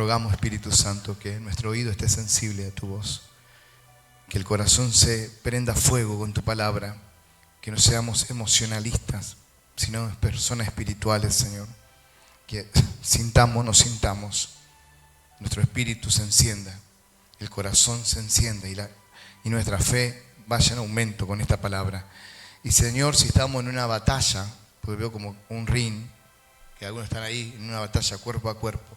rogamos, Espíritu Santo, que nuestro oído esté sensible a tu voz, que el corazón se prenda fuego con tu palabra, que no seamos emocionalistas, sino personas espirituales, Señor, que sintamos, no sintamos, nuestro espíritu se encienda, el corazón se encienda y nuestra fe vaya en aumento con esta palabra. Y Señor, si estamos en una batalla, porque veo como un ring, que algunos están ahí en una batalla cuerpo a cuerpo,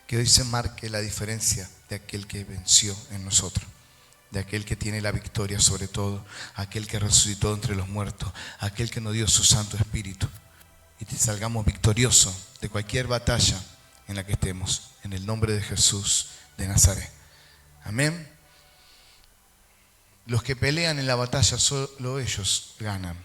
que hoy se marque la diferencia de aquel que venció en nosotros, de aquel que tiene la victoria sobre todo, aquel que resucitó entre los muertos, aquel que nos dio su Santo Espíritu, y que salgamos victoriosos de cualquier batalla en la que estemos, en el nombre de Jesús de Nazaret. Amén. Los que pelean en la batalla, solo ellos ganan.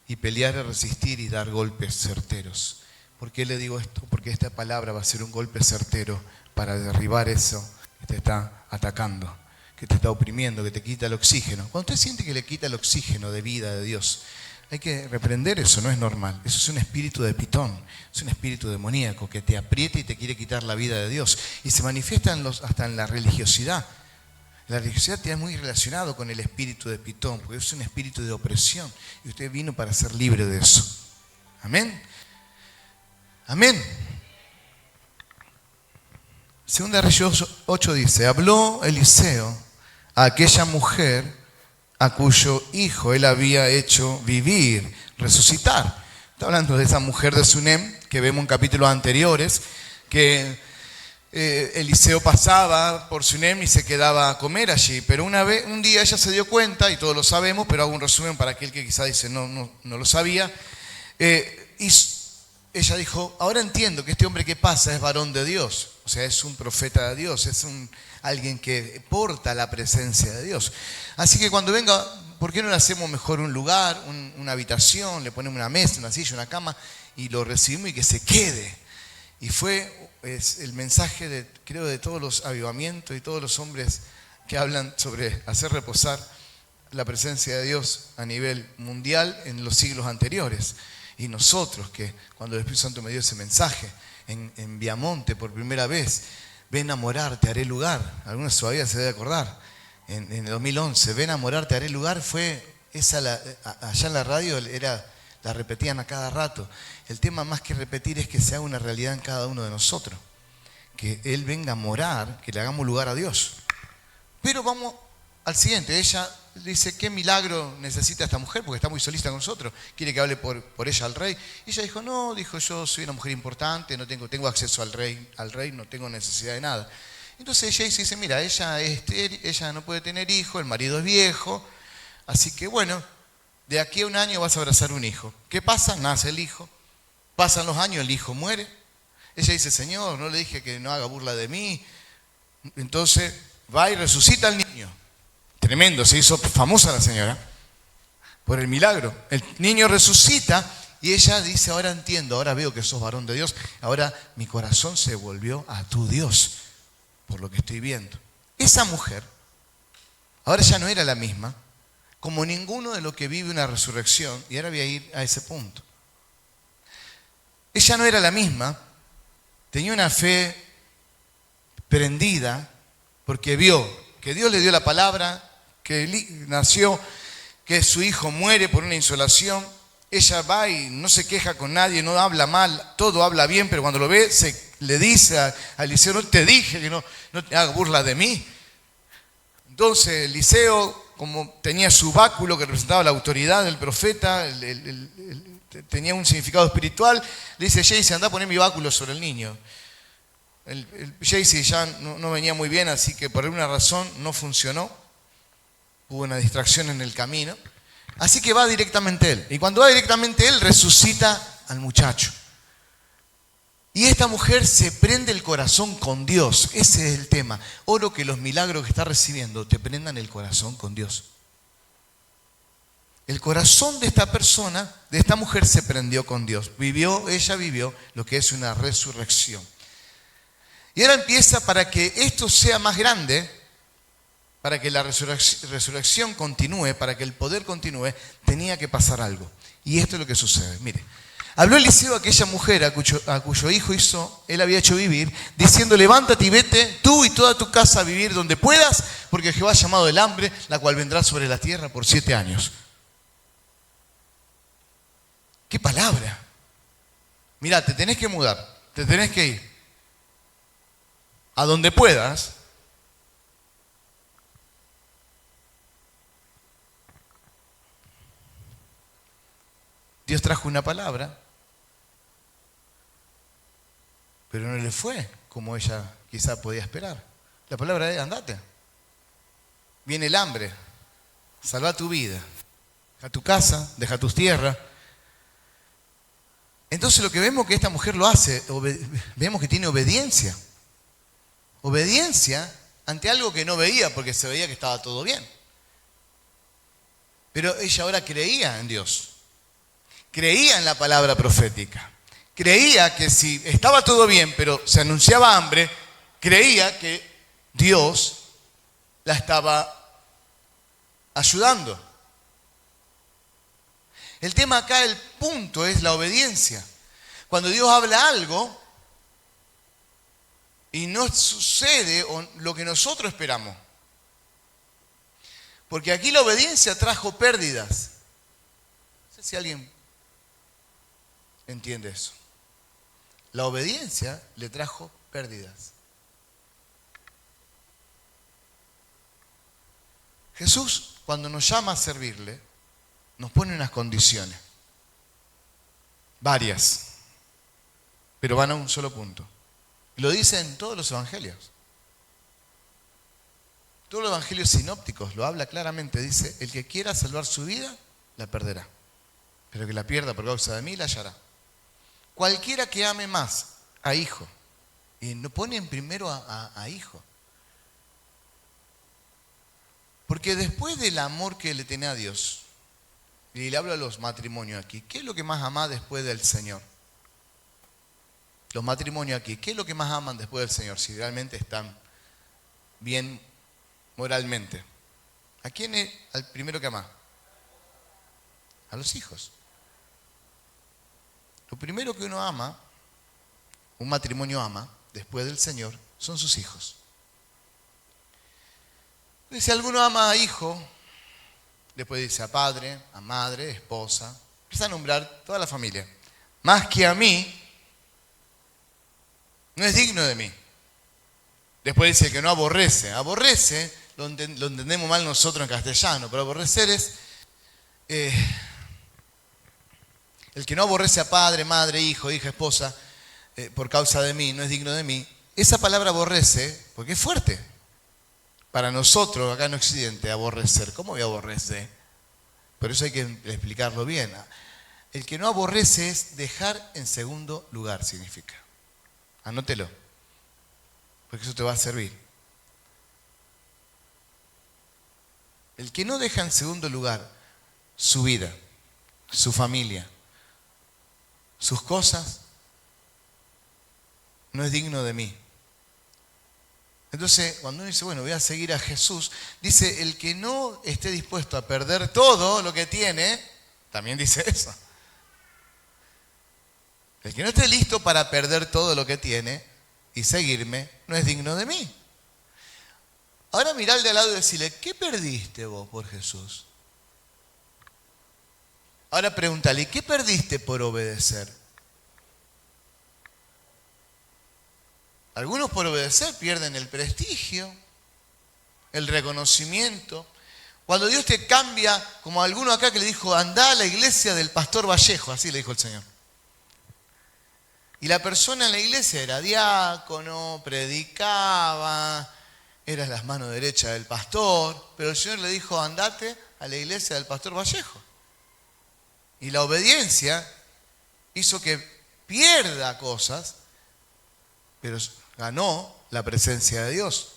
Y pelear es resistir y dar golpes certeros. ¿Por qué le digo esto? Porque esta palabra va a ser un golpe certero para derribar eso que te está atacando, que te está oprimiendo, que te quita el oxígeno. Cuando usted siente que le quita el oxígeno de vida de Dios, hay que reprender eso, no es normal. Eso es un espíritu de pitón, es un espíritu demoníaco que te aprieta y te quiere quitar la vida de Dios. Y se manifiesta hasta en la religiosidad. La religiosidad está muy relacionado con el espíritu de pitón, porque es un espíritu de opresión. Y usted vino para ser libre de eso. Amén. Amén. Segunda Reyes 8 dice, habló Eliseo a aquella mujer a cuyo hijo él había hecho vivir, resucitar. Está hablando de esa mujer de Sunem que vemos en capítulos anteriores, que Eliseo pasaba por Sunem y se quedaba a comer allí. Pero un día ella se dio cuenta, y todos lo sabemos, pero hago un resumen para aquel que quizá dice no lo sabía. Y ella dijo, ahora entiendo que este hombre que pasa es varón de Dios. O sea, es un profeta de Dios, es alguien que porta la presencia de Dios. Así que cuando venga, ¿por qué no le hacemos mejor un lugar, una habitación, le ponemos una mesa, una silla, una cama y lo recibimos y que se quede? Y fue el mensaje, creo, de todos los avivamientos y todos los hombres que hablan sobre hacer reposar la presencia de Dios a nivel mundial en los siglos anteriores. Y nosotros, que cuando el Espíritu Santo me dio ese mensaje en Viamonte por primera vez, ven a morar, te haré lugar. Algunos todavía se deben acordar. En el 2011, ven a morar, te haré lugar, fue allá en la radio la repetían a cada rato. El tema más que repetir es que se haga una realidad en cada uno de nosotros. Que Él venga a morar, que le hagamos lugar a Dios. Pero vamos al siguiente. Ella dice, ¿qué milagro necesita esta mujer? Porque está muy solista con nosotros. Quiere que hable por ella al rey. Y ella dijo, no, yo soy una mujer importante, no tengo acceso al rey, no tengo necesidad de nada. Entonces ella dice, mira, ella no puede tener hijo, el marido es viejo, así que bueno, de aquí a un año vas a abrazar un hijo. ¿Qué pasa? Nace el hijo. Pasan los años, el hijo muere. Ella dice, Señor, no le dije que no haga burla de mí. Entonces va y resucita al niño. Tremendo, se hizo famosa la señora por el milagro. El niño resucita y ella dice, ahora entiendo, ahora veo que sos varón de Dios. Ahora mi corazón se volvió a tu Dios por lo que estoy viendo. Esa mujer ahora ya no era la misma, como ninguno de los que vive una resurrección, y ahora voy a ir a ese punto. Ella no era la misma, tenía una fe prendida, porque vio que Dios le dio la palabra, que nació, que su hijo muere por una insolación. Ella va y no se queja con nadie, no habla mal, todo habla bien, pero cuando lo ve le dice a Eliseo, no te dije que no te hagas burla de mí. Entonces Eliseo, como tenía su báculo que representaba la autoridad del profeta, tenía un significado espiritual, le dice, Jaycee, anda a poner mi báculo sobre el niño. Jaycee ya no venía muy bien, así que por alguna razón no funcionó. Hubo una distracción en el camino. Así que va directamente él. Y cuando va directamente él, resucita al muchacho. Y esta mujer se prende el corazón con Dios. Ese es el tema. Oro que los milagros que está recibiendo te prendan el corazón con Dios. El corazón de esta persona, de esta mujer, se prendió con Dios. Ella vivió lo que es una resurrección. Y ahora empieza, para que esto sea más grande, para que la resurrección continúe, para que el poder continúe, tenía que pasar algo. Y esto es lo que sucede. Mire, Habló Eliseo a aquella mujer a cuyo hijo él había hecho vivir, diciendo, levántate y vete tú y toda tu casa a vivir donde puedas, porque Jehová ha llamado el hambre, la cual vendrá sobre la tierra por 7 años. ¡Qué palabra! Mira, te tenés que mudar, te tenés que ir. A donde puedas. Dios trajo una palabra, pero no le fue como ella quizá podía esperar. La palabra es, andate. Viene el hambre, salva tu vida, deja tu casa, deja tus tierras. Entonces lo que vemos que esta mujer lo hace, vemos que tiene obediencia. Obediencia ante algo que no veía, porque se veía que estaba todo bien. Pero ella ahora creía en Dios. Creía en la palabra profética. Creía que si estaba todo bien, pero se anunciaba hambre, creía que Dios la estaba ayudando. El tema acá, el punto es la obediencia. Cuando Dios habla algo y no sucede lo que nosotros esperamos. Porque aquí la obediencia trajo pérdidas. No sé si alguien entiende eso. La obediencia le trajo pérdidas. Jesús, cuando nos llama a servirle, nos pone unas condiciones. Varias. Pero van a un solo punto. Lo dicen todos los evangelios. Todos los evangelios sinópticos lo habla claramente. Dice, el que quiera salvar su vida, la perderá. Pero que la pierda por causa de mí, la hallará. Cualquiera que ame más a hijo, y no ponen primero a hijo. Porque después del amor que le tiene a Dios, y le hablo a los matrimonios aquí, ¿qué es lo que más ama después del Señor? Los matrimonios aquí, ¿qué es lo que más aman después del Señor? Si realmente están bien moralmente. ¿A quién es el primero que ama? A los hijos. Lo primero que uno ama, un matrimonio ama, después del Señor, son sus hijos. Si alguno ama a hijo, después dice a padre, a madre, esposa, empieza a nombrar toda la familia. Más que a mí, no es digno de mí. Después dice que no aborrece. Aborrece, lo entendemos mal nosotros en castellano, pero aborrecer es... el que no aborrece a padre, madre, hijo, hija, esposa, por causa de mí, no es digno de mí. Esa palabra aborrece, porque es fuerte. Para nosotros, acá en Occidente, aborrecer. ¿Cómo voy a aborrecer? Por eso hay que explicarlo bien. El que no aborrece es dejar en segundo lugar, significa. Anótelo, porque eso te va a servir. El que no deja en segundo lugar su vida, su familia, sus cosas, no es digno de mí. Entonces, cuando uno dice, bueno, voy a seguir a Jesús, dice, el que no esté dispuesto a perder todo lo que tiene, también dice eso. El que no esté listo para perder todo lo que tiene y seguirme, no es digno de mí. Ahora mirá al de al lado y decirle, ¿qué perdiste vos por Jesús? Ahora pregúntale, ¿qué perdiste por obedecer? Algunos por obedecer pierden el prestigio, el reconocimiento. Cuando Dios te cambia, como alguno acá que le dijo, andá a la iglesia del pastor Vallejo, así le dijo el Señor. Y la persona en la iglesia era diácono, predicaba, era las manos derechas del pastor, pero el Señor le dijo, andate a la iglesia del pastor Vallejo. Y la obediencia hizo que pierda cosas, pero ganó la presencia de Dios.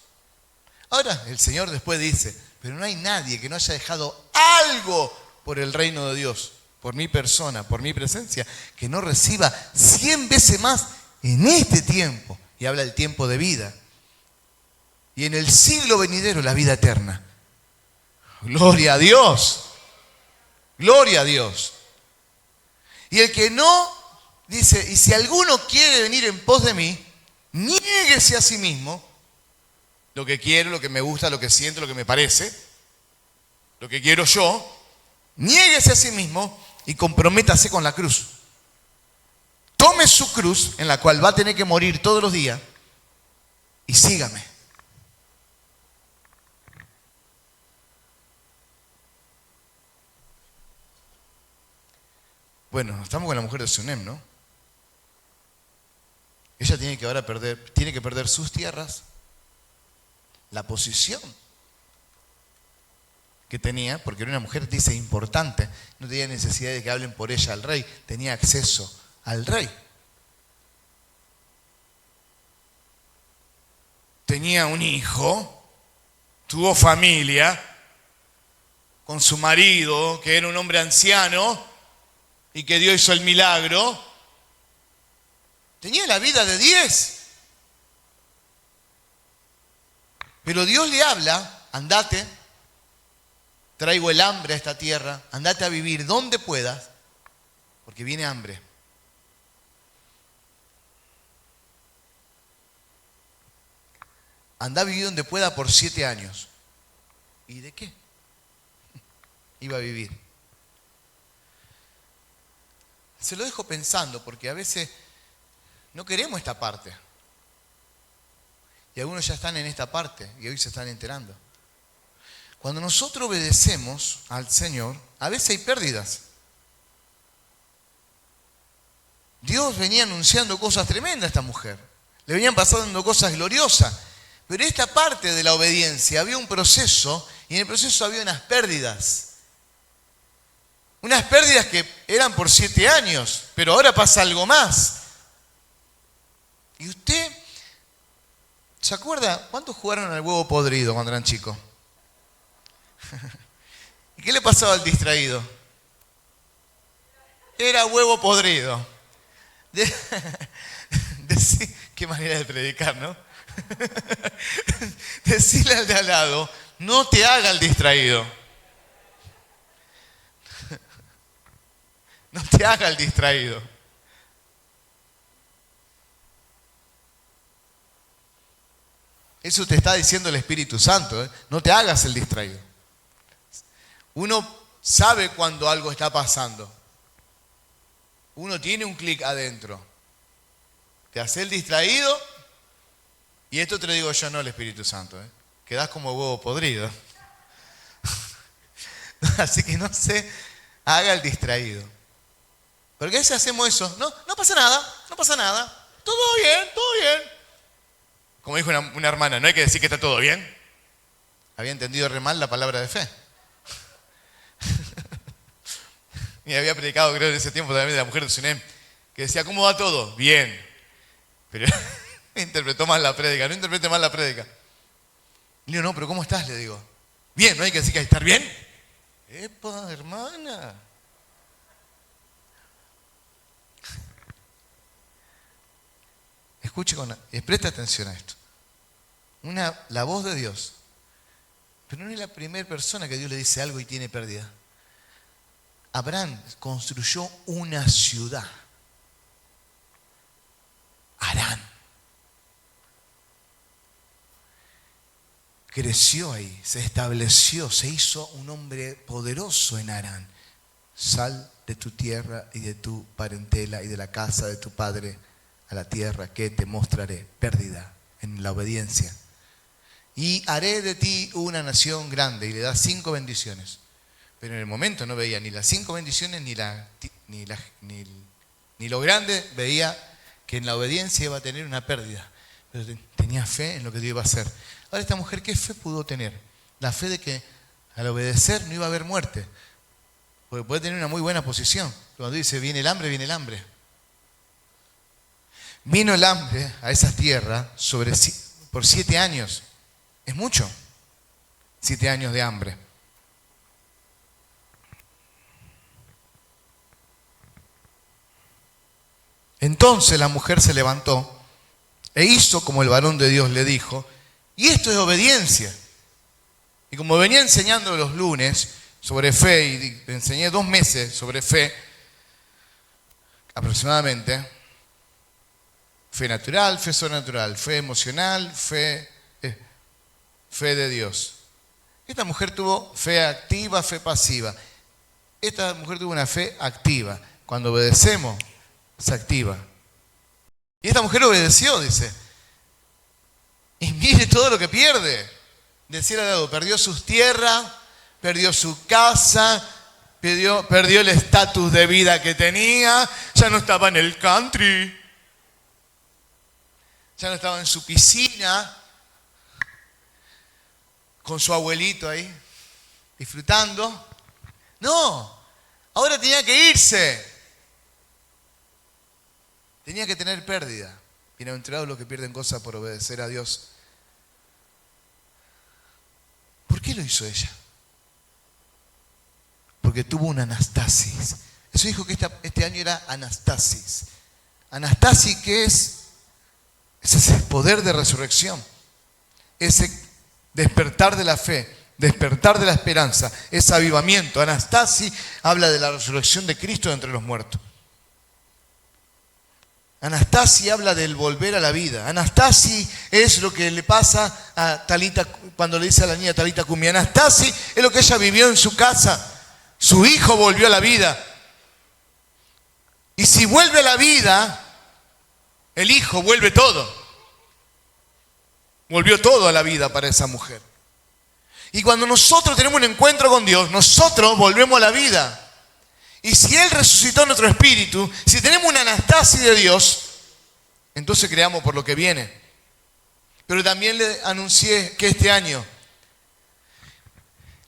Ahora el Señor después dice, pero no hay nadie que no haya dejado algo por el reino de Dios, por mi persona, por mi presencia, que no reciba 100 veces más en este tiempo. Y habla del tiempo de vida. Y en el siglo venidero la vida eterna. Gloria a Dios. Gloria a Dios. Y el que no Dice, y si alguno quiere venir en pos de mí, niéguese a sí mismo, lo que quiero, lo que me gusta, lo que siento, lo que me parece, lo que quiero yo, niéguese a sí mismo y comprométase con la cruz. Tome su cruz, en la cual va a tener que morir todos los días, y sígame. Bueno, estamos con la mujer de Sunem, ¿no? Ella tiene que ahora perder sus tierras, la posición que tenía, porque era una mujer, dice, importante. No tenía necesidad de que hablen por ella al rey, tenía acceso al rey. Tenía un hijo, tuvo familia, con su marido, que era un hombre anciano, y que Dios hizo el milagro. Tenía la vida de 10. Pero Dios le habla, andate, traigo el hambre a esta tierra, andate a vivir donde puedas, porque viene hambre. Andá a vivir donde pueda por 7 años. ¿Y de qué? Iba a vivir. Se lo dejo pensando, porque a veces no queremos esta parte. Y algunos ya están en esta parte y hoy se están enterando. Cuando nosotros obedecemos al Señor, a veces hay pérdidas. Dios venía anunciando cosas tremendas a esta mujer. Le venían pasando cosas gloriosas. Pero esta parte de la obediencia había un proceso y en el proceso había unas pérdidas. Unas pérdidas que eran por 7 años, pero ahora pasa algo más. Y usted, ¿se acuerda cuántos jugaron al huevo podrido cuando eran chicos? ¿Y qué le pasaba al distraído? Era huevo podrido. Qué manera de predicar, ¿no? Decirle al de al lado, no te haga el distraído. No te haga el distraído. Eso te está diciendo el Espíritu Santo, ¿eh? No te hagas el distraído. Uno sabe cuando algo está pasando. Uno tiene un clic adentro. Te hace el distraído. Y esto te lo digo yo, no el Espíritu Santo, ¿eh? Quedás como huevo podrido. Así que no se haga el distraído. Porque a veces hacemos eso. No pasa nada, no pasa nada. Todo bien, todo bien. Como dijo una hermana, no hay que decir que está todo bien. Había entendido re mal la palabra de fe. Y había predicado, creo, en ese tiempo también de la mujer de Sunem, que decía, ¿cómo va todo? Bien. Pero interpretó mal la prédica, no interprete mal la prédica. Le digo, no, pero ¿cómo estás? Le digo, bien, ¿no hay que decir que hay que estar bien? ¡Epa, hermana! Escuche, preste atención a esto. La voz de Dios. Pero no es la primera persona que Dios le dice algo y tiene pérdida. Abraham construyó una ciudad. Harán. Creció ahí, se estableció, se hizo un hombre poderoso en Harán. Sal de tu tierra y de tu parentela y de la casa de tu padre a la tierra que te mostraré. Pérdida en la obediencia. Y haré de ti una nación grande. Y le da 5 bendiciones. Pero en el momento no veía ni las 5 bendiciones ni lo grande. Veía que en la obediencia iba a tener una pérdida. Pero tenía fe en lo que Dios iba a hacer. Ahora esta mujer, ¿qué fe pudo tener? La fe de que al obedecer no iba a haber muerte. Porque puede tener una muy buena posición. Cuando dice, viene el hambre, viene el hambre. Vino el hambre a esa tierra por 7 años. Es mucho. 7 años de hambre. Entonces la mujer se levantó e hizo como el varón de Dios le dijo. Y esto es obediencia. Y como venía enseñando los lunes sobre fe, y enseñé 2 meses sobre fe, aproximadamente. Fe natural, fe sobrenatural, fe emocional, fe de Dios. Esta mujer tuvo fe activa, fe pasiva. Esta mujer tuvo una fe activa. Cuando obedecemos, se activa. Y esta mujer obedeció, dice. Y mire todo lo que pierde. Del cielo al lado, perdió sus tierras, perdió su casa, perdió el estatus de vida que tenía, ya no estaba en el country, ya no estaba en su piscina, con su abuelito ahí, disfrutando. No, ahora tenía que irse. Tenía que tener pérdida. Bienaventurados los que pierden cosas por obedecer a Dios. ¿Por qué lo hizo ella? Porque tuvo una anastasis. Eso dijo que este año era anastasis. Anastasis, ¿qué es? Es ese poder de resurrección. Ese despertar de la fe, despertar de la esperanza, ese avivamiento. Anastasis habla de la resurrección de Cristo de entre los muertos. Anastasis habla del volver a la vida. Anastasis es lo que le pasa a Talita cuando le dice a la niña Talita Cumi. Anastasis es lo que ella vivió en su casa. Su hijo volvió a la vida. Y si vuelve a la vida, el hijo vuelve todo. Volvió todo a la vida para esa mujer. Y cuando nosotros tenemos un encuentro con Dios, nosotros volvemos a la vida. Y si Él resucitó nuestro espíritu, si tenemos una anastasis de Dios, entonces creamos por lo que viene. Pero también le anuncié que este año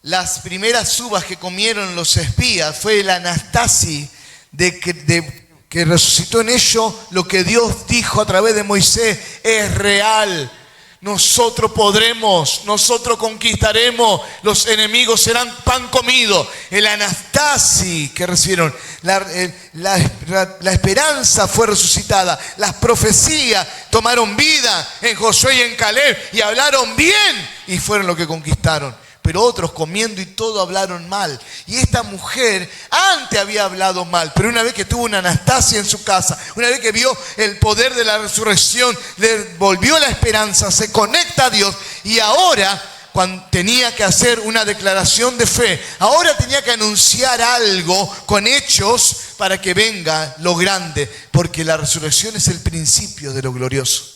las primeras uvas que comieron los espías fue la anastasis que resucitó en ellos lo que Dios dijo a través de Moisés. Es real. Nosotros podremos, nosotros conquistaremos, los enemigos serán pan comido. El anastasis que recibieron, la esperanza fue resucitada, las profecías tomaron vida en Josué y en Caleb y hablaron bien y fueron los que conquistaron. Pero otros comiendo y todo hablaron mal. Y esta mujer antes había hablado mal, pero una vez que tuvo una anastasis en su casa, una vez que vio el poder de la resurrección, le volvió la esperanza, se conecta a Dios y ahora, cuando tenía que hacer una declaración de fe, ahora tenía que anunciar algo con hechos para que venga lo grande, porque la resurrección es el principio de lo glorioso.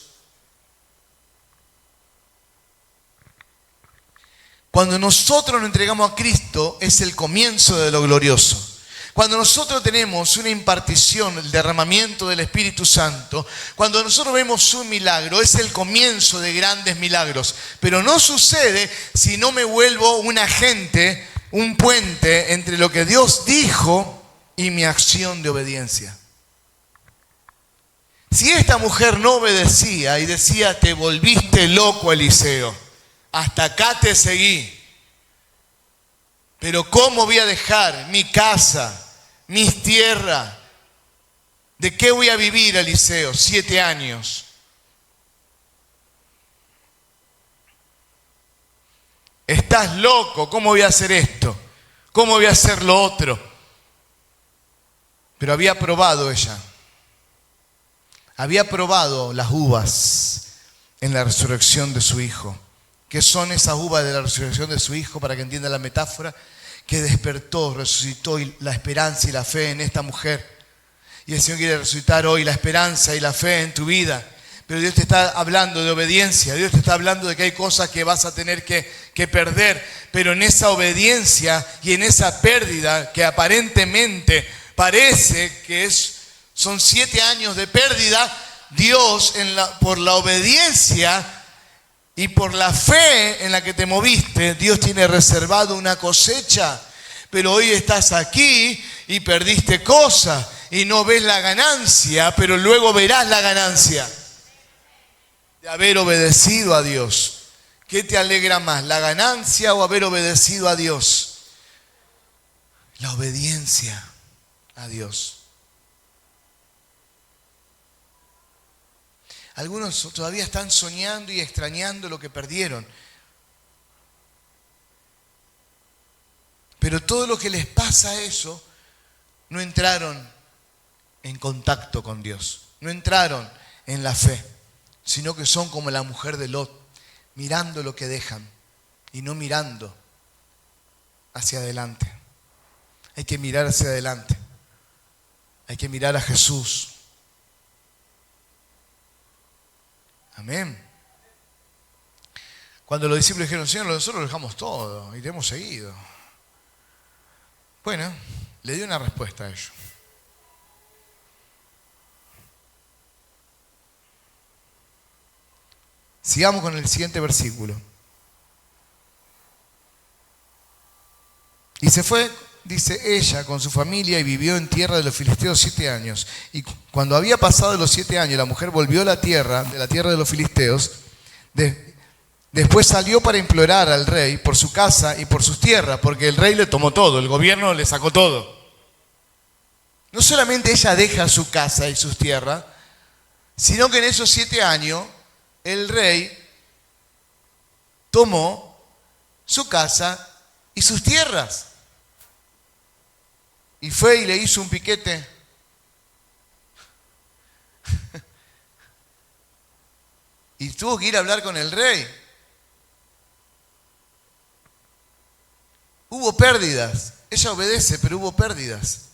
Cuando nosotros nos entregamos a Cristo es el comienzo de lo glorioso. Cuando nosotros tenemos una impartición, el derramamiento del Espíritu Santo, cuando nosotros vemos un milagro, es el comienzo de grandes milagros. Pero no sucede si no me vuelvo un agente, un puente entre lo que Dios dijo y mi acción de obediencia. Si esta mujer no obedecía y decía, te volviste loco, Eliseo, hasta acá te seguí. Pero ¿cómo voy a dejar mi casa, mis tierras? ¿De qué voy a vivir, Eliseo? 7 años. Estás loco, ¿cómo voy a hacer esto? ¿Cómo voy a hacer lo otro? Pero había probado ella. Había probado las uvas en la resurrección de su hijo. ¿Qué son esas uvas de la resurrección de su hijo? Para que entienda la metáfora, que despertó, resucitó la esperanza y la fe en esta mujer. Y el Señor quiere resucitar hoy la esperanza y la fe en tu vida. Pero Dios te está hablando de obediencia. Dios te está hablando de que hay cosas que vas a tener que perder. Pero en esa obediencia y en esa pérdida que aparentemente parece que son 7 años de pérdida, Dios por la obediencia y por la fe en la que te moviste, Dios tiene reservado una cosecha. Pero hoy estás aquí y perdiste cosas y no ves la ganancia, pero luego verás la ganancia de haber obedecido a Dios. ¿Qué te alegra más, la ganancia o haber obedecido a Dios? La obediencia a Dios. Algunos todavía están soñando y extrañando lo que perdieron. Pero todo lo que les pasa a eso, no entraron en contacto con Dios. No entraron en la fe, sino que son como la mujer de Lot, mirando lo que dejan y no mirando hacia adelante. Hay que mirar hacia adelante. Hay que mirar a Jesús. Amén. Cuando los discípulos dijeron, Señor, nosotros lo dejamos todo y te hemos seguido. Bueno, le dio una respuesta a ellos. Sigamos con el siguiente versículo. Y se fue, dice ella, con su familia y vivió en tierra de los filisteos 7 años. Y cuando había pasado los 7 años, la mujer volvió a la tierra de los filisteos. Después salió para implorar al rey por su casa y por sus tierras, porque el rey le tomó todo, el gobierno le sacó todo. No solamente ella deja su casa y sus tierras, sino que en esos 7 años el rey tomó su casa y sus tierras. Y fue y le hizo un piquete. Y tuvo que ir a hablar con el rey. Hubo pérdidas. Ella obedece, pero hubo pérdidas.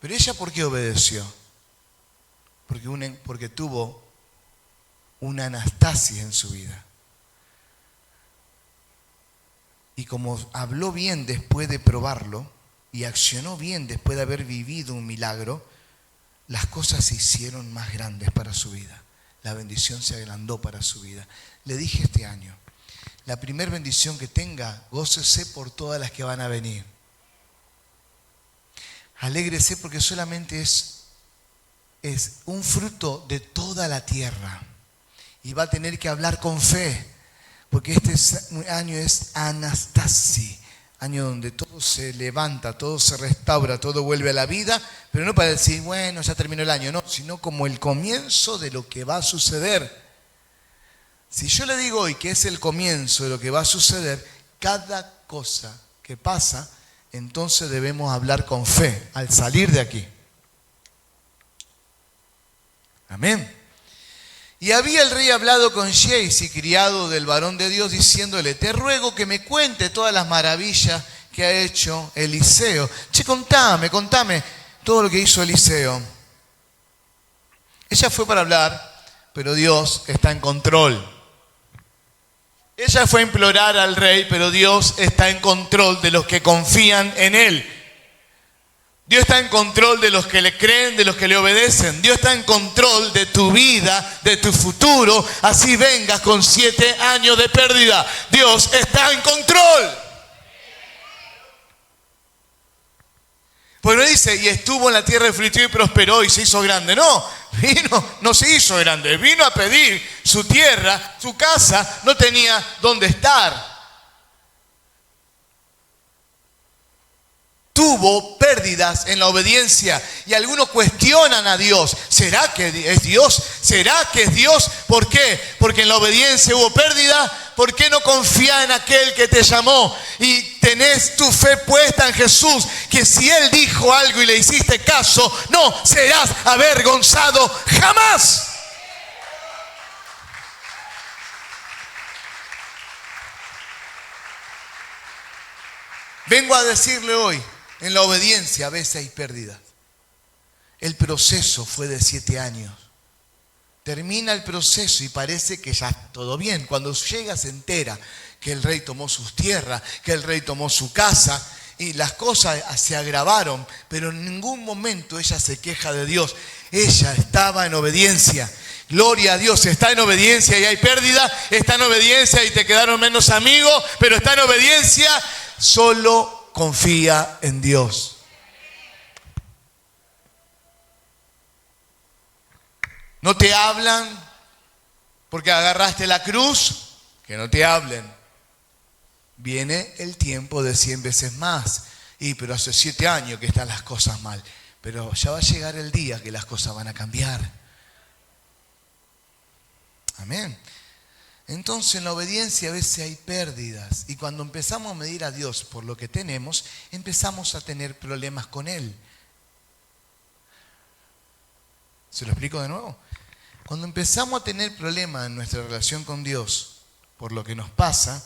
Pero ella, ¿por qué obedeció? Porque tuvo una anastasis en su vida. Y como habló bien después de probarlo y accionó bien después de haber vivido un milagro, las cosas se hicieron más grandes para su vida. La bendición se agrandó para su vida. Le dije este año, la primera bendición que tenga, gócese por todas las que van a venir. Alégrese porque solamente es un fruto de toda la tierra. Y va a tener que hablar con fe, porque este año es Anastasis, año donde todo se levanta, todo se restaura, todo vuelve a la vida, pero no para decir, bueno, ya terminó el año, no, sino como el comienzo de lo que va a suceder. Si yo le digo hoy que es el comienzo de lo que va a suceder, cada cosa que pasa, entonces debemos hablar con fe al salir de aquí. Amén. Y había el rey hablado con Giezi, criado del varón de Dios, diciéndole, te ruego que me cuente todas las maravillas que ha hecho Eliseo. Che, contame todo lo que hizo Eliseo. Ella fue para hablar, pero Dios está en control. Ella fue a implorar al rey, pero Dios está en control de los que confían en Él. Dios está en control de los que le creen, de los que le obedecen. Dios está en control de tu vida, de tu futuro. Así vengas con 7 años de pérdida. Dios está en control. Pues no dice, y estuvo en la tierra de Filisteo y prosperó y se hizo grande. No, no se hizo grande. Vino a pedir su tierra, su casa, no tenía dónde estar. Tuvo pérdidas en la obediencia y algunos cuestionan a Dios. ¿Será que es Dios? ¿Será que es Dios? ¿Por qué? Porque en la obediencia hubo pérdida. ¿Por qué no confía en aquel que te llamó y tenés tu fe puesta en Jesús? Que si Él dijo algo y le hiciste caso, no serás avergonzado jamás. Vengo a decirle hoy, en la obediencia a veces hay pérdidas. El proceso fue de 7 años. Termina el proceso y parece que ya está todo bien. Cuando llega se entera que el rey tomó sus tierras, que el rey tomó su casa y las cosas se agravaron, pero en ningún momento ella se queja de Dios. Ella estaba en obediencia. Gloria a Dios, está en obediencia y hay pérdida, está en obediencia y te quedaron menos amigos, pero está en obediencia. Solo confía en Dios. No te hablan porque agarraste la cruz, que no te hablen. Viene el tiempo de 100 veces más. Pero hace 7 años que están las cosas mal. Pero ya va a llegar el día que las cosas van a cambiar. Amén. Entonces en la obediencia a veces hay pérdidas y cuando empezamos a medir a Dios por lo que tenemos, empezamos a tener problemas con Él. ¿Se lo explico de nuevo? Cuando empezamos a tener problemas en nuestra relación con Dios por lo que nos pasa,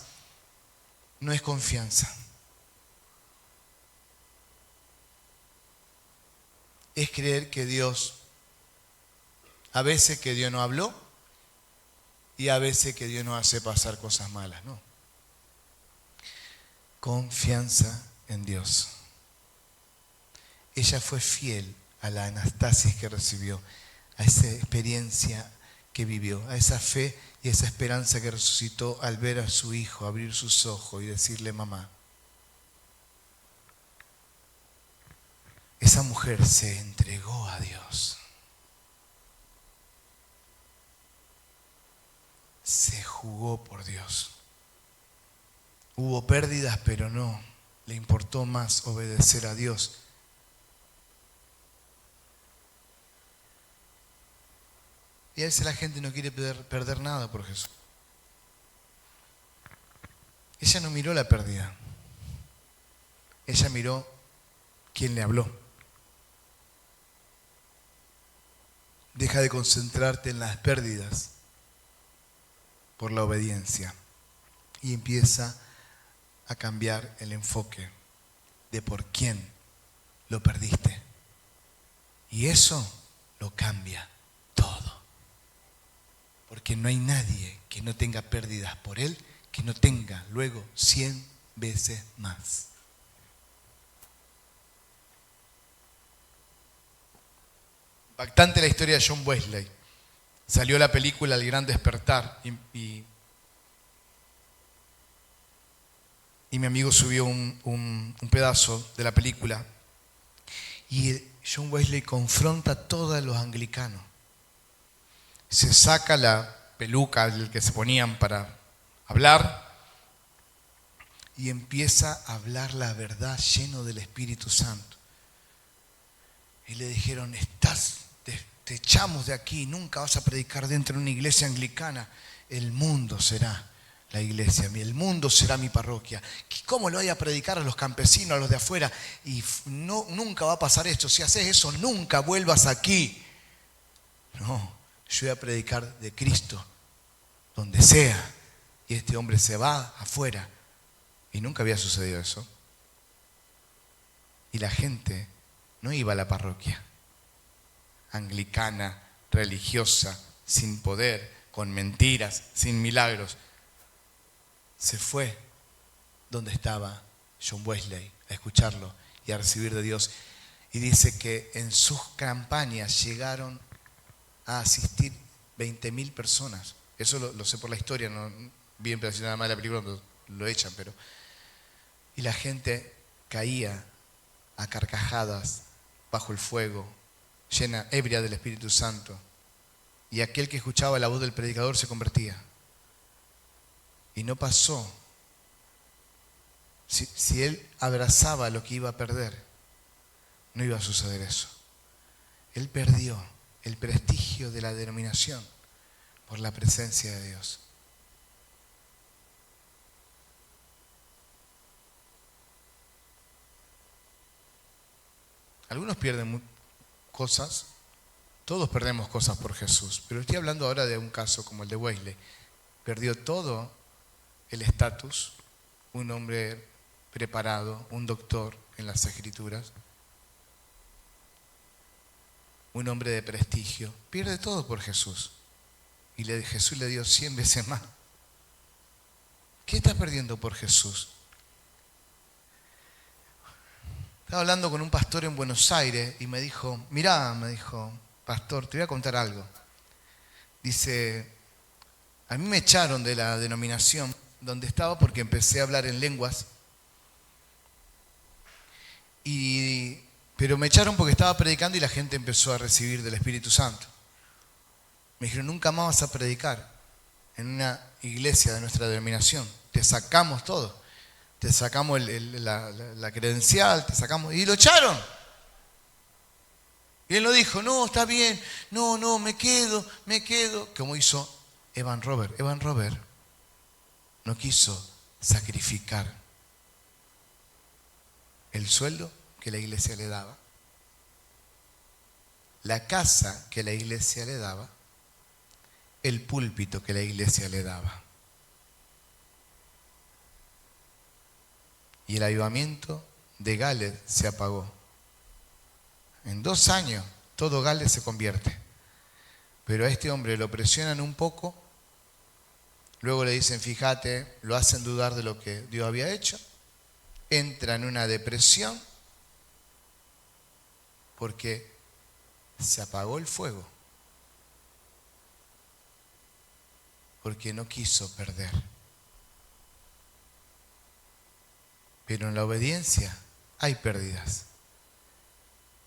no es confianza. Es creer que Dios, a veces que Dios no habló y a veces que Dios nos hace pasar cosas malas, ¿no? Confianza en Dios. Ella fue fiel a la anastasis que recibió, a esa experiencia que vivió, a esa fe y esa esperanza que resucitó al ver a su hijo abrir sus ojos y decirle mamá. Esa mujer se entregó a Dios. Se jugó por Dios. Hubo pérdidas, pero no. Le importó más obedecer a Dios. Y a veces la gente no quiere perder nada por Jesús. Ella no miró la pérdida. Ella miró quién le habló. Deja de concentrarte en las pérdidas por la obediencia y empieza a cambiar el enfoque de por quién lo perdiste. Y eso lo cambia todo. Porque no hay nadie que no tenga pérdidas por él, que no tenga luego 100 veces más. Impactante la historia de John Wesley. Salió la película El Gran Despertar y mi amigo subió un pedazo de la película y John Wesley confronta a todos los anglicanos. Se saca la peluca que se ponían para hablar y empieza a hablar la verdad lleno del Espíritu Santo. Y le dijeron, te echamos de aquí, nunca vas a predicar dentro de una iglesia anglicana. El mundo será la iglesia, el mundo será mi parroquia. ¿Cómo lo voy a predicar a los campesinos, a los de afuera? Y nunca va a pasar esto. Si haces eso, nunca vuelvas aquí. No, yo voy a predicar de Cristo, donde sea. Y este hombre se va afuera. Y nunca había sucedido eso. Y la gente no iba a la parroquia anglicana, religiosa, sin poder, con mentiras, sin milagros. Se fue donde estaba John Wesley a escucharlo y a recibir de Dios. Y dice que en sus campañas llegaron a asistir 20.000 personas. Eso lo sé por la historia, no vi en pedacito nada más de la película cuando lo echan, pero... Y la gente caía a carcajadas bajo el fuego, llena, ebria del Espíritu Santo. Y aquel que escuchaba la voz del predicador se convertía. Y no pasó. Si él abrazaba lo que iba a perder, no iba a suceder eso. Él perdió el prestigio de la denominación por la presencia de Dios. Algunos pierden cosas, todos perdemos cosas por Jesús, pero estoy hablando ahora de un caso como el de Wesley. Perdió todo el estatus, un hombre preparado, un doctor en las Escrituras, un hombre de prestigio, pierde todo por Jesús. Y Jesús le dio 100 veces más. ¿Qué estás perdiendo por Jesús? Estaba hablando con un pastor en Buenos Aires y me dijo, mirá, pastor, te voy a contar algo. Dice, a mí me echaron de la denominación donde estaba porque empecé a hablar en lenguas. Pero me echaron porque estaba predicando y la gente empezó a recibir del Espíritu Santo. Me dijeron, nunca más vas a predicar en una iglesia de nuestra denominación. Te sacamos todo. Te sacamos la credencial, te sacamos... Y lo echaron. Y él no dijo, no, está bien, no, me quedo. Como hizo Evan Robert. Evan Robert no quiso sacrificar el sueldo que la iglesia le daba, la casa que la iglesia le daba, el púlpito que la iglesia le daba. Y el avivamiento de Gales se apagó. En 2 años todo Gales se convierte. Pero a este hombre lo presionan un poco, luego le dicen, fíjate, lo hacen dudar de lo que Dios había hecho, entra en una depresión porque se apagó el fuego, porque no quiso perder. Pero en la obediencia hay pérdidas.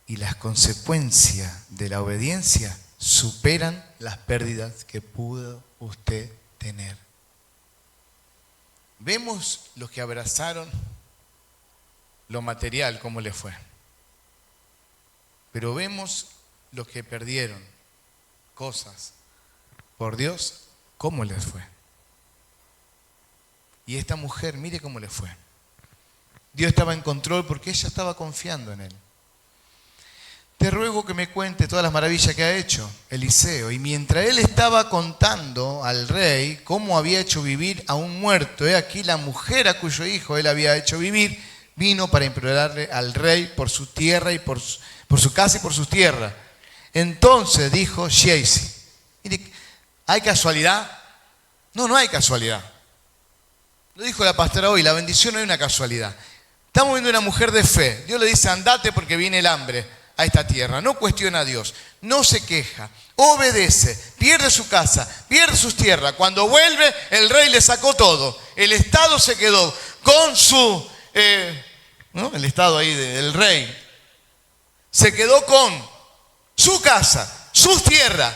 Y las consecuencias de la obediencia superan las pérdidas que pudo usted tener. Vemos los que abrazaron lo material, cómo les fue. Pero vemos los que perdieron cosas por Dios, cómo les fue. Y esta mujer, mire cómo le fue. Dios estaba en control porque ella estaba confiando en Él. Te ruego que me cuente todas las maravillas que ha hecho Eliseo. Y mientras él estaba contando al rey cómo había hecho vivir a un muerto, he aquí la mujer a cuyo hijo él había hecho vivir, vino para implorarle al rey por su tierra y por su casa y por sus tierras. Entonces dijo Giezi, mire, ¿hay casualidad? No, no hay casualidad. Lo dijo la pastora hoy, la bendición no es una casualidad. Estamos viendo una mujer de fe. Dios le dice, andate porque viene el hambre a esta tierra. No cuestiona a Dios, no se queja, obedece, pierde su casa, pierde sus tierras. Cuando vuelve, el rey le sacó todo. El Estado se quedó con su... ¿no? El Estado ahí del rey. Se quedó con su casa, sus tierras.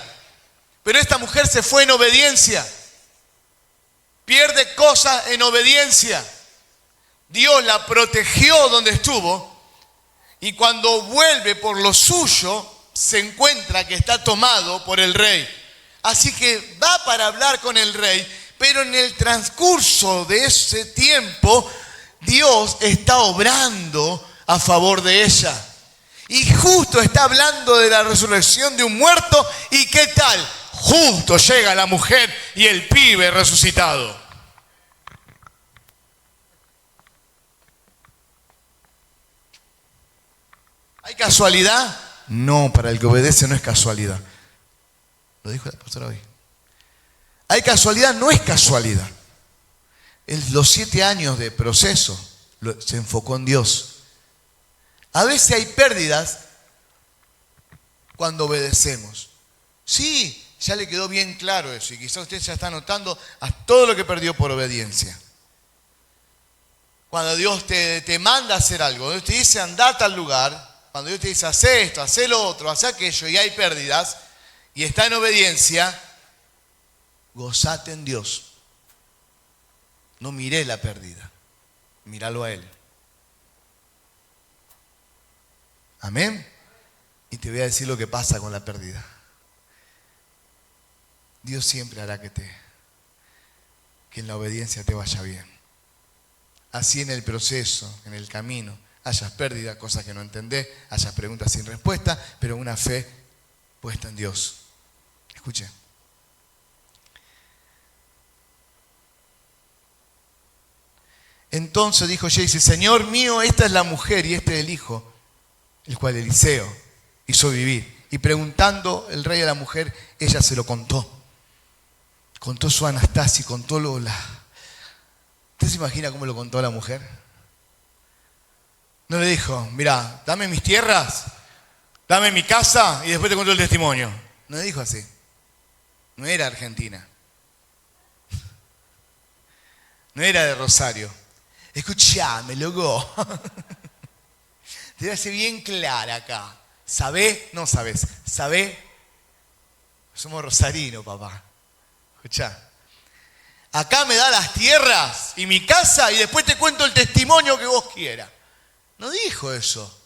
Pero esta mujer se fue en obediencia. Pierde cosas en obediencia. Dios la protegió donde estuvo. Y cuando vuelve por lo suyo, se encuentra que está tomado por el rey. Así que va para hablar con el rey, pero en el transcurso de ese tiempo, Dios está obrando a favor de ella. Y justo está hablando de la resurrección de un muerto. ¿Y qué tal? Justo llega la mujer y el pibe resucitado. ¿Hay casualidad? No, para el que obedece no es casualidad. Lo dijo la pastora hoy. ¿Hay casualidad? No es casualidad. Los 7 años de proceso se enfocó en Dios. A veces hay pérdidas cuando obedecemos. Sí, ya le quedó bien claro eso. Y quizás usted ya está notando a todo lo que perdió por obediencia. Cuando Dios te manda a hacer algo, Dios te dice andate al lugar. Cuando Dios te dice, hace esto, hace lo otro, hace aquello, y hay pérdidas, y está en obediencia, gozate en Dios. No miré la pérdida, míralo a Él. Amén. Y te voy a decir lo que pasa con la pérdida. Dios siempre hará que en la obediencia te vaya bien. Así en el proceso, en el camino, hayas pérdida, cosas que no entendés, hayas preguntas sin respuesta, pero una fe puesta en Dios. Escuche. Entonces dijo Giezi, Señor mío, esta es la mujer y este es el hijo, el cual Eliseo hizo vivir. Y preguntando el rey a la mujer, ella se lo contó. Contó su Anastasia, contó ¿Usted se imagina cómo lo contó la mujer? No le dijo, mira, dame mis tierras, dame mi casa y después te cuento el testimonio. No le dijo así. No era argentina. No era de Rosario. Escuchame, loco. Te voy a hacer bien clara acá. ¿Sabés? No sabés. ¿Sabés? Somos rosarinos, papá. Escuchá. Acá me da las tierras y mi casa y después te cuento el testimonio que vos quieras. No dijo eso.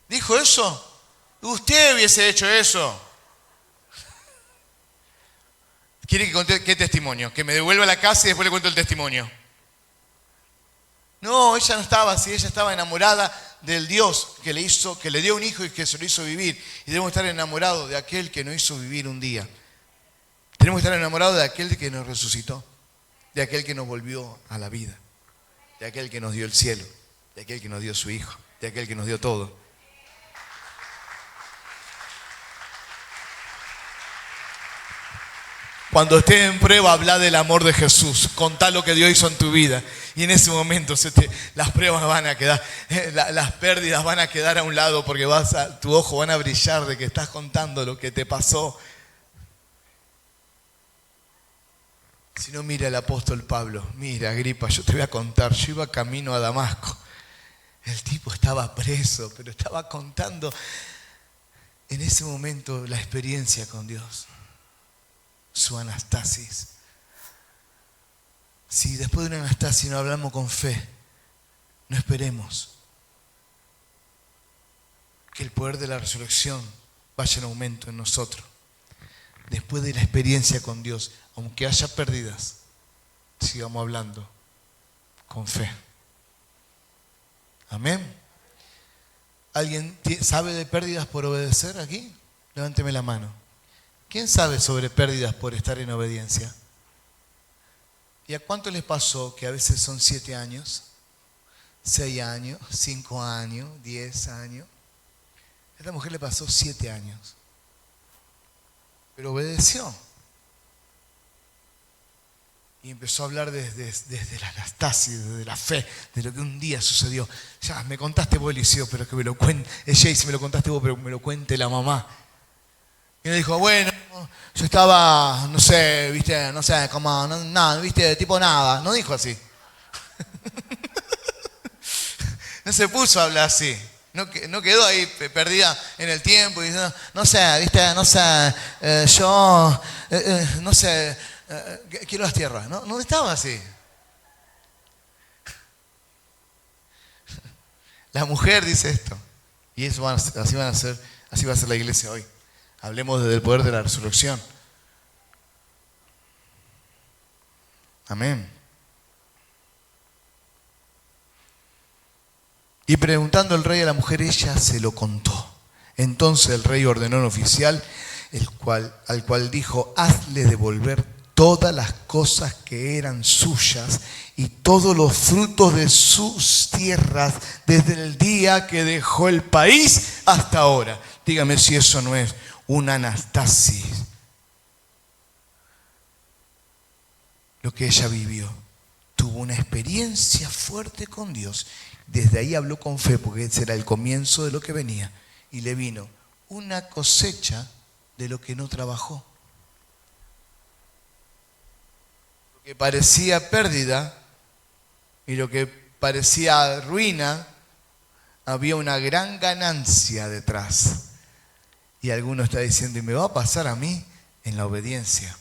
¿Dijo eso? Usted hubiese hecho eso. ¿Quiere que cuente qué testimonio? Que me devuelva la casa y después le cuento el testimonio. No, ella no estaba así, ella estaba enamorada del Dios que le dio un hijo y que se lo hizo vivir. Y debemos estar enamorados de aquel que nos hizo vivir un día. Tenemos que estar enamorados de aquel que nos resucitó, de aquel que nos volvió a la vida, de aquel que nos dio el cielo, de aquel que nos dio su hijo, de aquel que nos dio todo. Cuando estés en prueba, habla del amor de Jesús. Contá lo que Dios hizo en tu vida. Y en ese momento las pruebas van a quedar, las pérdidas van a quedar a un lado porque tu ojo van a brillar de que estás contando lo que te pasó. Si no, mira el apóstol Pablo. Mira, Agripa, yo te voy a contar. Yo iba camino a Damasco. El tipo estaba preso, pero estaba contando en ese momento la experiencia con Dios. Su anastasis. Si después de una anastasis no hablamos con fe, no esperemos que el poder de la resurrección vaya en aumento en nosotros. Después de la experiencia con Dios, aunque haya pérdidas, sigamos hablando con fe. Amén. ¿Alguien sabe de pérdidas por obedecer aquí? Levánteme la mano. ¿Quién sabe sobre pérdidas por estar en obediencia? ¿Y a cuánto les pasó que a veces son 7 años, 6 años, 5 años, 10 años? A esta mujer le pasó 7 años, pero obedeció. Y empezó a hablar desde la anastasis, desde la fe, de lo que un día sucedió. Ya, me contaste vos, Eliseo, pero que me lo cuente. Jayce, me lo contaste vos, pero que me lo cuente la mamá. Y le dijo, bueno, yo estaba, no sé, viste, no sé, como, nada, viste, tipo nada. No dijo así. No se puso a hablar así. No quedó ahí perdida en el tiempo y diciendo, no sé, viste, no sé, yo, no sé, quiero las tierras. No estaba así. La mujer dice esto. Y así va a ser la iglesia hoy. Hablemos del poder de la resurrección. Amén. Y preguntando el rey a la mujer, ella se lo contó. Entonces el rey ordenó a un oficial, al cual dijo, hazle devolver todas las cosas que eran suyas y todos los frutos de sus tierras desde el día que dejó el país hasta ahora. Dígame si eso no es una anastasis. Lo que ella vivió. Tuvo una experiencia fuerte con Dios. Desde ahí habló con fe, porque ese era el comienzo de lo que venía. Y le vino una cosecha de lo que no trabajó. Lo que parecía pérdida y lo que parecía ruina, había una gran ganancia detrás. Y alguno está diciendo, ¿y me va a pasar a mí? En la obediencia.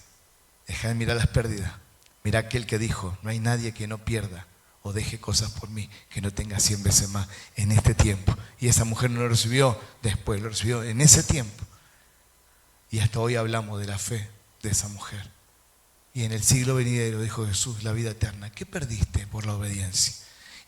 Deja de mirar las pérdidas. Mira aquel que dijo, no hay nadie que no pierda o deje cosas por mí, que no tenga 100 veces más en este tiempo. Y esa mujer no lo recibió después, lo recibió en ese tiempo. Y hasta hoy hablamos de la fe de esa mujer. Y en el siglo venidero dijo Jesús, la vida eterna. ¿Qué perdiste por la obediencia?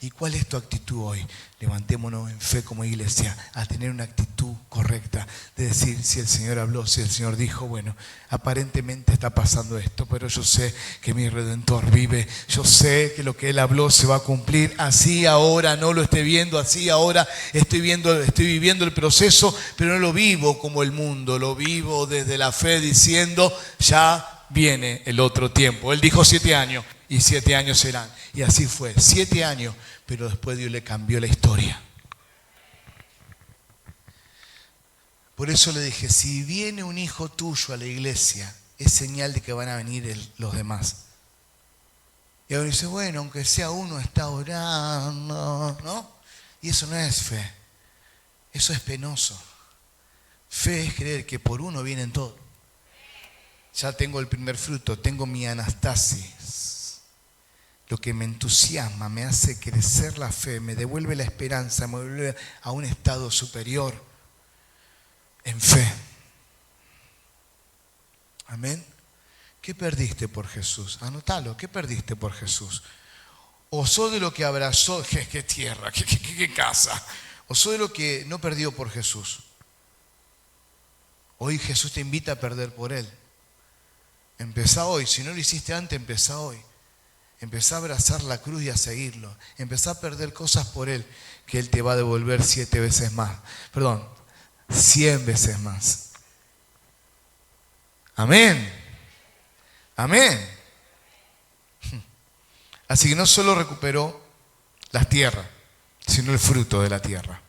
¿Y cuál es tu actitud hoy? Levantémonos en fe como iglesia a tener una actitud correcta de decir, si el Señor habló, si el Señor dijo, bueno, aparentemente está pasando esto, pero yo sé que mi Redentor vive, yo sé que lo que Él habló se va a cumplir, así ahora no lo estoy viendo, así ahora estoy viviendo el proceso, pero no lo vivo como el mundo, lo vivo desde la fe diciendo, ya viene el otro tiempo. Él dijo 7 años y 7 años serán. Y así fue, 7 años, pero después Dios le cambió la historia. Por eso le dije, si viene un hijo tuyo a la iglesia, es señal de que van a venir los demás. Y ahora dice, bueno, aunque sea uno está orando, ¿no? Y eso no es fe, eso es penoso. Fe es creer que por uno vienen todos. Ya tengo el primer fruto, tengo mi anastasis. Lo que me entusiasma, me hace crecer la fe, me devuelve la esperanza, me devuelve a un estado superior en fe. Amén. ¿Qué perdiste por Jesús? Anótalo, ¿qué perdiste por Jesús? ¿O sos de lo que abrazó? ¿Qué tierra? ¿Qué casa? ¿O sos de lo que no perdió por Jesús? Hoy Jesús te invita a perder por Él. Empezá hoy. Si no lo hiciste antes, empezá hoy. Empezá a abrazar la cruz y a seguirlo. Empezá a perder cosas por Él, que Él te va a devolver 7 veces más. Perdón, 100 veces más. Amén. Amén. Así que no solo recuperó las tierras, sino el fruto de la tierra.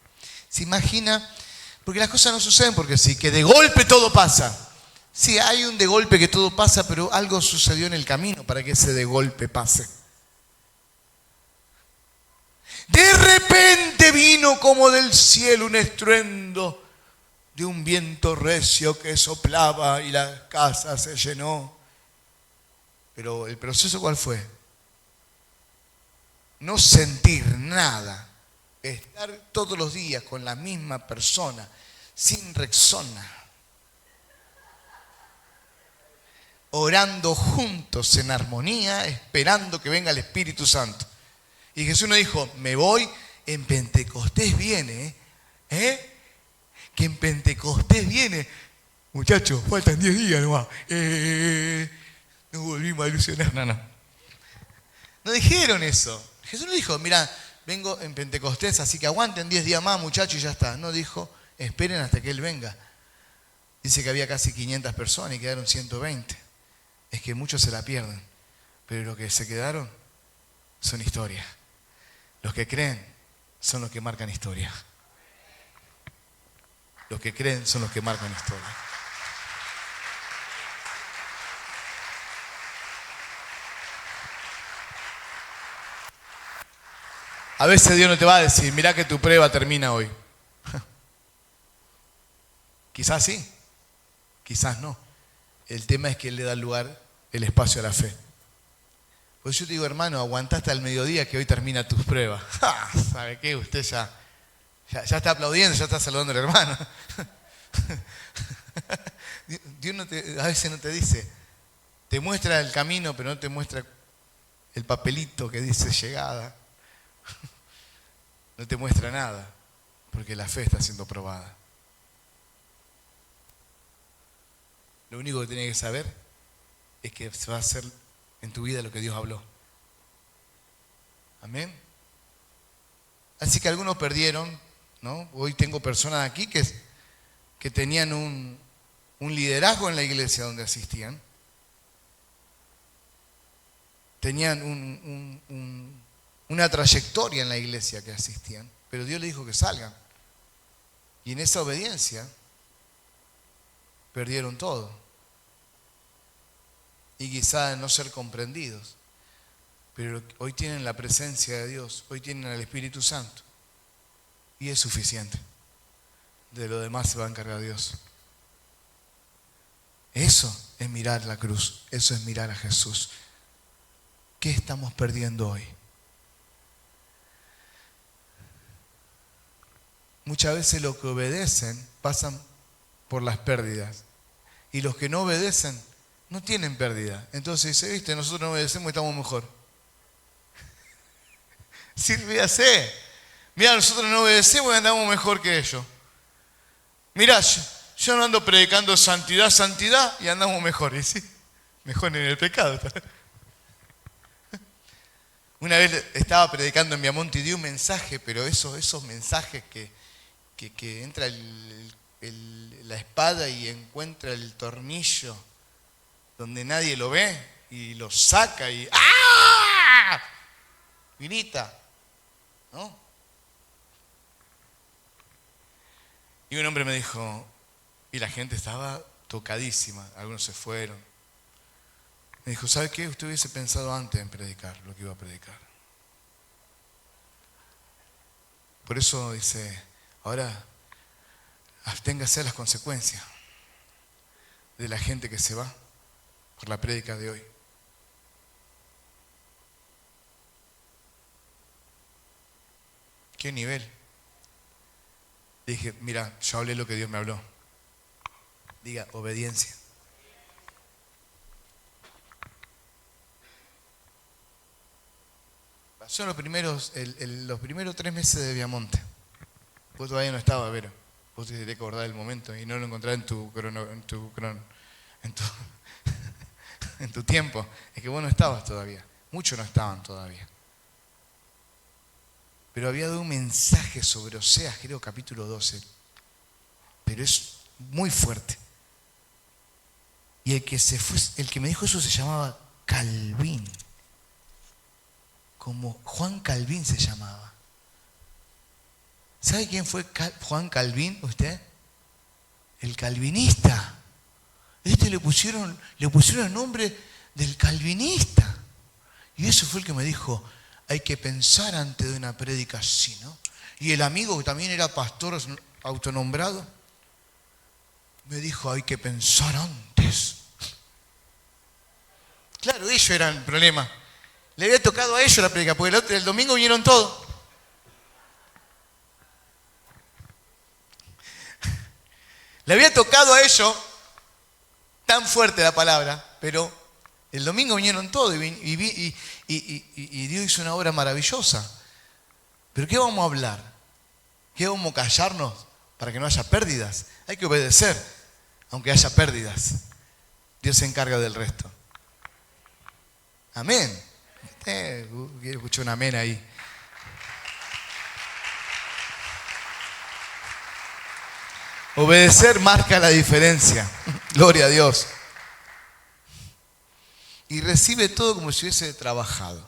¿Se imagina? Porque las cosas no suceden porque sí, que de golpe todo pasa. Sí, hay un de golpe que todo pasa, pero algo sucedió en el camino para que ese de golpe pase. De repente vino como del cielo un estruendo de un viento recio que soplaba y la casa se llenó. Pero el proceso, ¿cuál fue? No sentir nada, estar todos los días con la misma persona, sin Rexona, orando juntos en armonía, esperando que venga el Espíritu Santo. Y Jesús nos dijo, me voy, en Pentecostés viene, que en Pentecostés viene. Muchachos, faltan 10 días nomás. Nos volvimos a ilusionar. No dijeron eso. Jesús no dijo, mira, vengo en Pentecostés, así que aguanten 10 días más, muchachos, y ya está. No dijo, esperen hasta que Él venga. Dice que había casi 500 personas y quedaron 120. Es que muchos se la pierden. Pero los que se quedaron son historia. Los que creen son los que marcan historia. Los que creen son los que marcan historia. A veces Dios no te va a decir, mirá que tu prueba termina hoy. Quizás sí, quizás no. El tema es que Él le da lugar, el espacio a la fe. Pues yo te digo, hermano, aguantá hasta el mediodía que hoy termina tus pruebas. ¿Sabe qué? Usted ya está aplaudiendo, ya está saludando al hermano. Dios a veces no te dice, te muestra el camino, pero no te muestra el papelito que dice llegada. No te muestra nada, porque la fe está siendo probada. Lo único que tienes que saber es que se va a hacer en tu vida lo que Dios habló. Amén. Así que algunos perdieron, ¿no? Hoy tengo personas aquí que tenían un liderazgo en la iglesia donde asistían. Tenían una trayectoria en la iglesia que asistían, pero Dios les dijo que salgan. Y en esa obediencia perdieron todo. Y quizá no ser comprendidos. Pero hoy tienen la presencia de Dios, hoy tienen al Espíritu Santo. Y es suficiente. De lo demás se va a encargar Dios. Eso es mirar la cruz, eso es mirar a Jesús. ¿Qué estamos perdiendo hoy? Muchas veces los que obedecen pasan por las pérdidas. Y los que no obedecen no tienen pérdida. Entonces dice, viste, nosotros no obedecemos y estamos mejor. Sírvese. Mira, nosotros no obedecemos y andamos mejor que ellos. Mirá, yo no ando predicando santidad, santidad y andamos mejor. ¿Y sí? Mejor en el pecado. Una vez estaba predicando en Viamonte y di un mensaje, pero esos mensajes que entra la espada y encuentra el tornillo donde nadie lo ve y lo saca y ¡ah! Grita, ¿no? Y un hombre me dijo, y la gente estaba tocadísima, algunos se fueron. Me dijo, ¿sabe qué? Usted hubiese pensado antes en predicar lo que iba a predicar. Por eso dice, ahora absténgase de las consecuencias de la gente que se va por la prédica de hoy. ¿Qué nivel? Dije, mira, yo hablé lo que Dios me habló. Diga, obediencia. Son los primeros 3 meses de Viamonte. Vos todavía no estabas, Vero. Vos te tenés que acordar del momento y no lo encontrás en tu tiempo. Es que vos no estabas todavía. Muchos no estaban todavía. Pero había dado un mensaje sobre Oseas, creo capítulo 12. Pero es muy fuerte. Y el que me dijo eso se llamaba Calvin. Como Juan Calvin se llamaba. ¿Sabe quién fue Juan Calvin, usted? El calvinista. Le pusieron el nombre del calvinista. Y eso fue el que me dijo, hay que pensar antes de una prédica así, ¿no? Y el amigo que también era pastor autonombrado, me dijo, hay que pensar antes. Claro, ellos eran el problema. Le había tocado a ellos la prédica, porque el domingo vinieron todos. Le había tocado a ellos, tan fuerte la palabra, pero el domingo vinieron todos y Dios hizo una obra maravillosa. ¿Pero qué vamos a hablar? ¿Qué vamos a callarnos para que no haya pérdidas? Hay que obedecer, aunque haya pérdidas. Dios se encarga del resto. Amén. Quiero escuchar un amén ahí. Obedecer marca la diferencia. Gloria a Dios. Y recibe todo como si hubiese trabajado.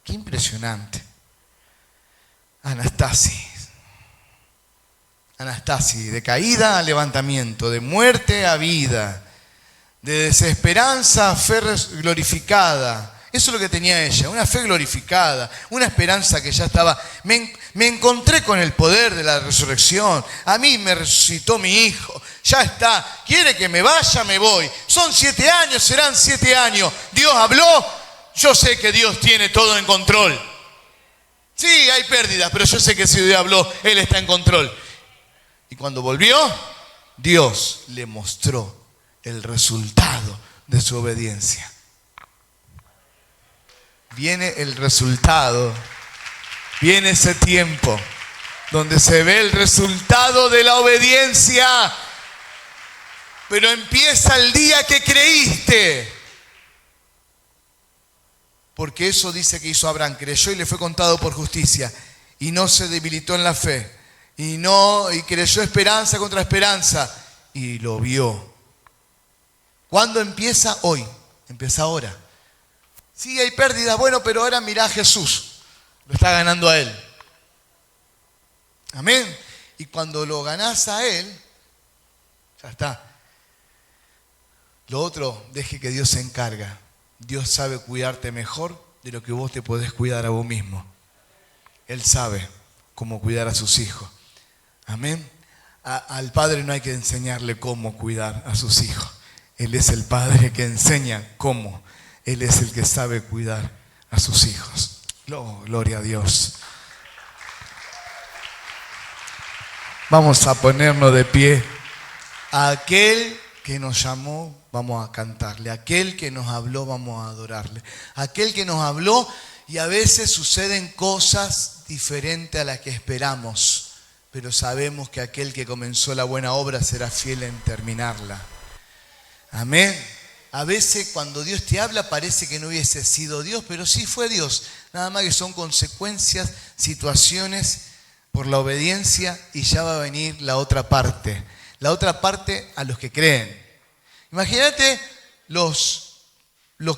Qué impresionante. Anastasi, de caída a levantamiento, de muerte a vida, de desesperanza a fe glorificada. Eso es lo que tenía ella, una fe glorificada, una esperanza que ya estaba. Me encontré con el poder de la resurrección. A mí me resucitó mi hijo. Ya está. ¿Quiere que me vaya? Me voy. Son 7 años, serán 7 años. Dios habló. Yo sé que Dios tiene todo en control. Sí, hay pérdidas, pero yo sé que si Dios habló, Él está en control. Y cuando volvió, Dios le mostró el resultado de su obediencia. Viene el resultado, viene ese tiempo donde se ve el resultado de la obediencia, pero empieza el día que creíste, porque eso dice que hizo Abraham, creyó y le fue contado por justicia, y no se debilitó en la fe, y creyó esperanza contra esperanza, y lo vio. ¿Cuándo empieza? Hoy, empieza ahora. Sí, hay pérdidas, bueno, pero ahora mirá a Jesús. Lo está ganando a Él. Amén. Y cuando lo ganás a Él, ya está. Lo otro, deje que Dios se encarga. Dios sabe cuidarte mejor de lo que vos te podés cuidar a vos mismo. Él sabe cómo cuidar a sus hijos. Amén. Al padre no hay que enseñarle cómo cuidar a sus hijos. Él es el padre que enseña cómo. Él es el que sabe cuidar a sus hijos. Gloria a Dios. Vamos a ponernos de pie. A aquel que nos llamó, vamos a cantarle. A aquel que nos habló, vamos a adorarle. A aquel que nos habló, y a veces suceden cosas diferentes a las que esperamos. Pero sabemos que aquel que comenzó la buena obra será fiel en terminarla. Amén. A veces cuando Dios te habla parece que no hubiese sido Dios, pero sí fue Dios. Nada más que son consecuencias, situaciones por la obediencia, y ya va a venir la otra parte. La otra parte a los que creen. Imagínate los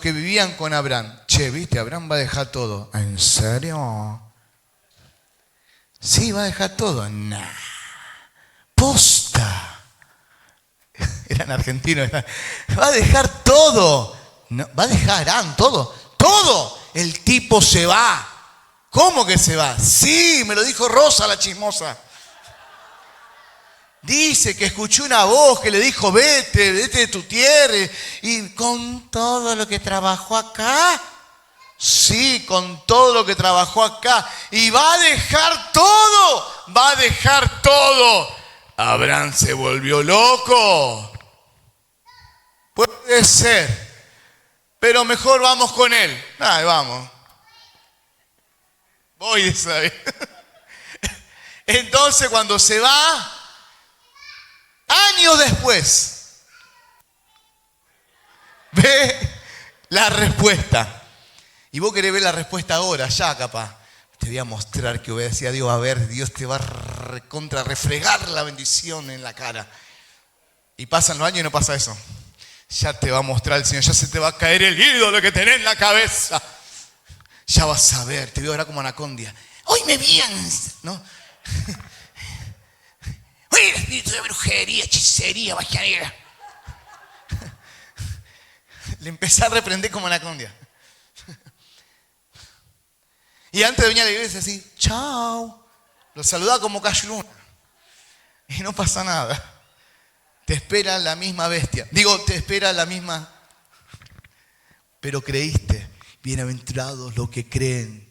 que vivían con Abraham. Che, ¿viste? Abraham va a dejar todo. ¿En serio? Sí, va a dejar todo. Nah. Posta. Eran argentinos. Va a dejar todo. No, va a dejar Abraham todo. Todo. El tipo se va. ¿Cómo que se va? Sí, me lo dijo Rosa, la chismosa. Dice que escuchó una voz que le dijo, vete de tu tierra. Y con todo lo que trabajó acá. Sí, con todo lo que trabajó acá. Y va a dejar todo. Va a dejar todo. Abraham se volvió loco. Puede ser. Pero mejor vamos con él. Ay, vamos. Voy, dice David. Entonces cuando se va, años después, ve la respuesta. Y vos querés ver la respuesta ahora, ya capaz. Te voy a mostrar que obedecí a Dios. A ver, Dios te va a refregar la bendición en la cara. Y pasan los años y no pasa eso. Ya te va a mostrar el Señor, ya se te va a caer el ídolo que tenés en la cabeza. Ya vas a ver, te voy a orar como anacondia. Hoy me vienes, ¿no? Hoy el espíritu de brujería, hechicería, magia negra. Le empecé a reprender como anacondia. Y antes de venir a la iglesia así, chao. Lo saludaba como Cayuluna. Y no pasa nada. Te espera la misma bestia. Digo, te espera la misma. Pero creíste. Bienaventurados los que creen.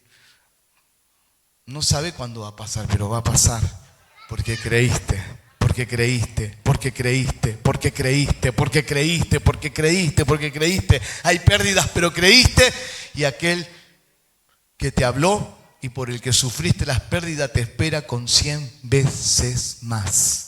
No sabe cuándo va a pasar, pero va a pasar. Porque creíste. Porque creíste. Porque creíste. Porque creíste. Porque creíste. Porque creíste. Porque creíste. Hay pérdidas, pero creíste. Y aquel que te habló y por el que sufriste las pérdidas te espera con 100 veces más.